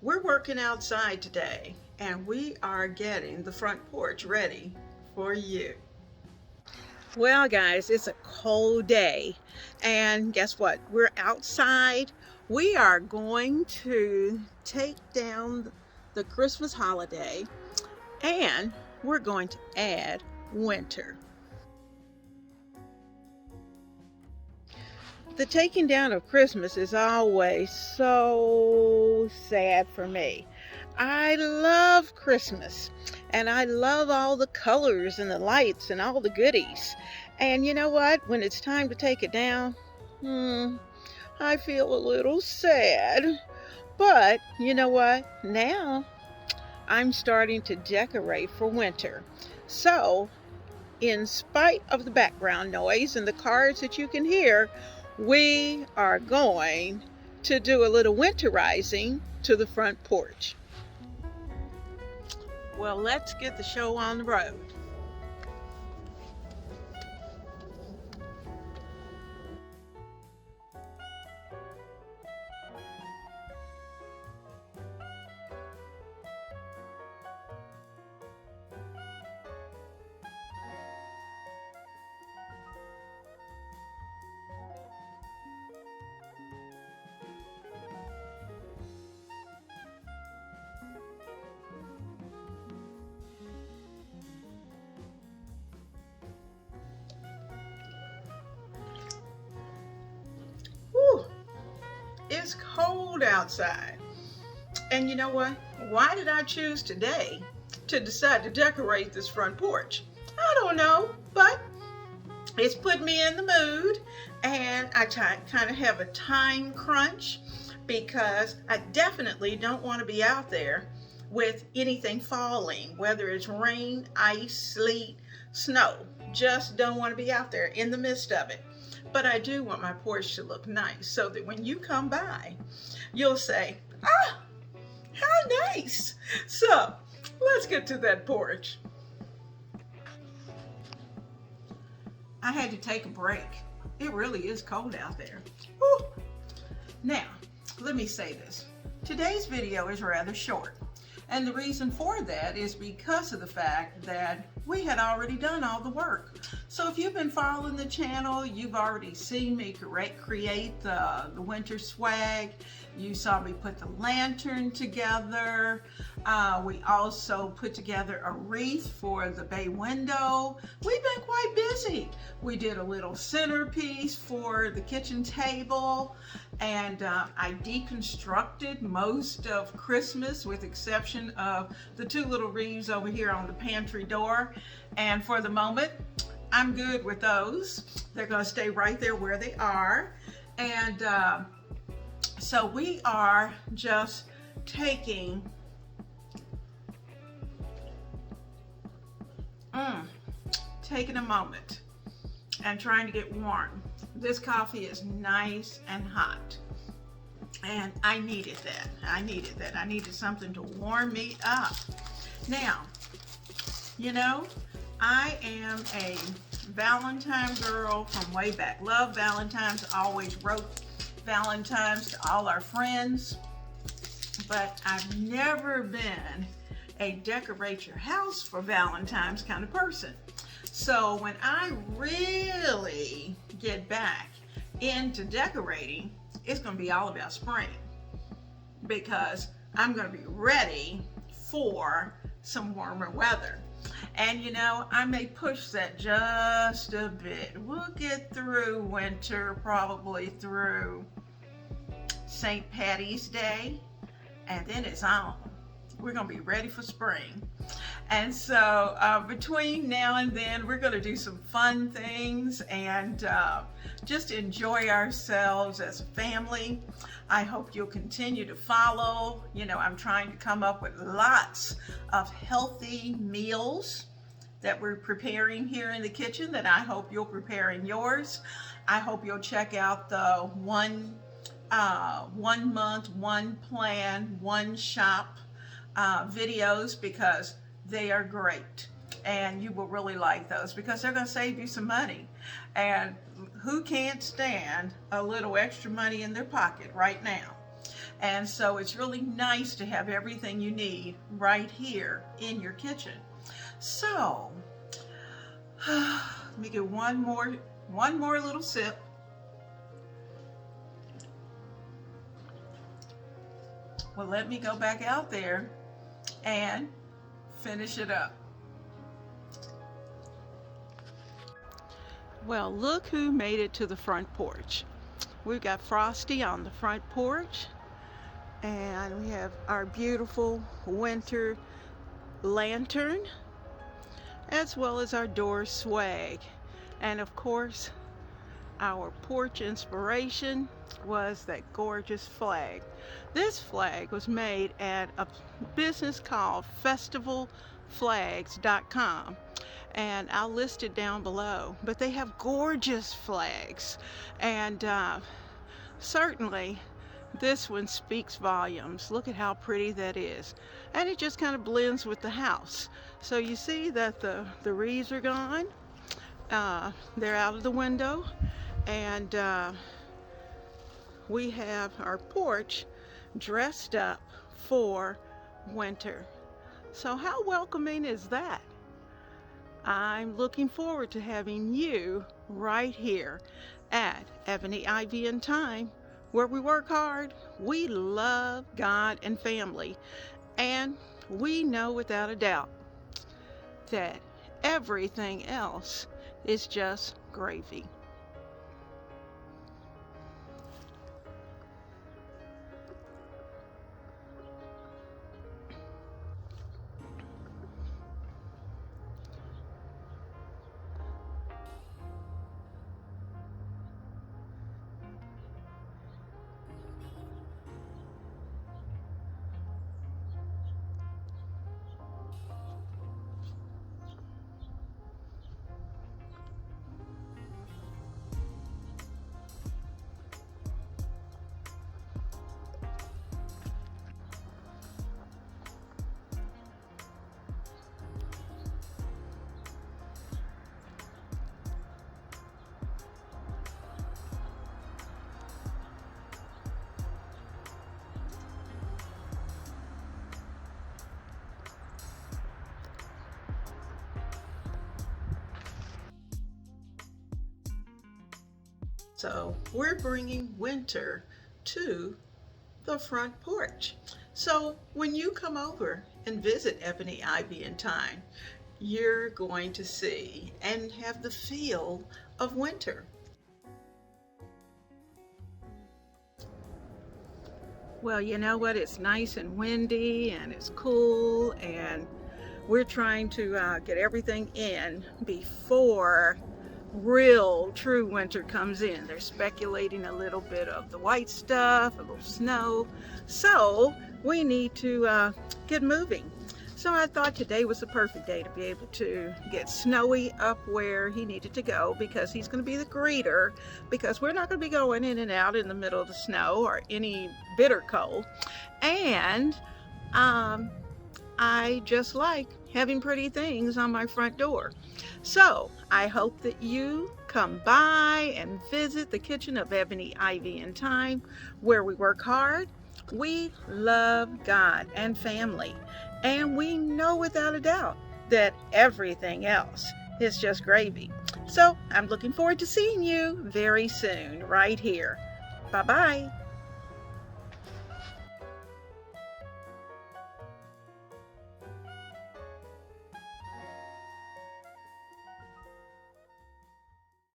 We're working outside today and we are getting the front porch ready for you. Well, guys, it's a cold day, and guess what? We're outside. We are going to take down the Christmas holiday and we're going to add winter. The taking down of Christmas is always so sad for me. I love Christmas and I love all the colors and the lights and all the goodies. And you know what? When it's time to take it down, I feel a little sad. But you know what? Now I'm starting to decorate for winter. So, in spite of the background noise and the cars that you can hear, we are going to do a little winterizing to the front porch. Well, let's get the show on the road. Whew, it's cold outside. And you know what? Why did I choose today to decide to decorate this front porch? I don't know, but it's put me in the mood, and I kind of have a time crunch because I definitely don't want to be out there with anything falling, whether it's rain, ice, sleet, snow. Just don't want to be out there in the midst of it. But I do want my porch to look nice so that when you come by, you'll say, ah, how nice. So let's get to that porch. I had to take a break. It really is cold out there. Whew. Now, let me say this. Today's video is rather short. And the reason for that is because of the fact that we had already done all the work. So if you've been following the channel, you've already seen me create the winter swag. You saw me put the lantern together. We also put together a wreath for the bay window. We've been quite busy. We did a little centerpiece for the kitchen table, and I deconstructed most of Christmas with exception of the two little wreaths over here on the pantry door. And for the moment, I'm good with those. They're going to stay right there where they are. And so we are just taking a moment and trying to get warm. This coffee is nice and hot, and I needed that. I needed something to warm me up. Now, you know, I am a Valentine girl from way back. Love Valentine's, always wrote Valentine's to all our friends, but I've never been a decorate your house for Valentine's kind of person. So when I really get back into decorating, it's going to be all about spring, because I'm going to be ready for some warmer weather. And you know, I may push that just a bit. We'll get through winter, probably through St. Patty's Day, and then it's on. We're going to be ready for spring. And so between now and then, we're going to do some fun things and just enjoy ourselves as a family. I hope you'll continue to follow. You know, I'm trying to come up with lots of healthy meals that we're preparing here in the kitchen that I hope you'll prepare in yours. I hope you'll check out the one month, one plan, one shop videos, because they are great and you will really like those, because they're going to save you some money. And who can't stand a little extra money in their pocket right now? And so it's really nice to have everything you need right here in your kitchen. So let me get one more little sip. Well, let me go back out there and finish it up. Well, look who made it to the front porch. We've got Frosty on the front porch, and we have our beautiful winter lantern, as well as our door swag. And of course, our porch inspiration was that gorgeous flag. This flag was made at a business called festivalflags.com, and I'll list it down below. But they have gorgeous flags, and certainly this one speaks volumes. Look at how pretty that is, and it just kind of blends with the house. So you see that the wreaths are gone, they're out of the window, and we have our porch dressed up for winter. So how welcoming is that? I'm looking forward to having you right here at Ebony, Ivy, and Thyme, where we work hard, we love God and family, and we know without a doubt that everything else is just gravy. So we're bringing winter to the front porch. So when you come over and visit Ebony, Ivy, and Thyme, you're going to see and have the feel of winter. Well, you know what? It's nice and windy, and it's cool, and we're trying to get everything in before real true winter comes in. They're speculating a little bit of the white stuff, a little snow, so we need to get moving. So I thought today was the perfect day to be able to get Snowy up where he needed to go, because he's going to be the greeter, because we're not going to be going in and out in the middle of the snow or any bitter cold. And I just like having pretty things on my front door. So I hope that you come by and visit the kitchen of Ebony, Ivy, and Thyme, where we work hard. We love God and family, and we know without a doubt that everything else is just gravy. So I'm looking forward to seeing you very soon right here. Bye-bye.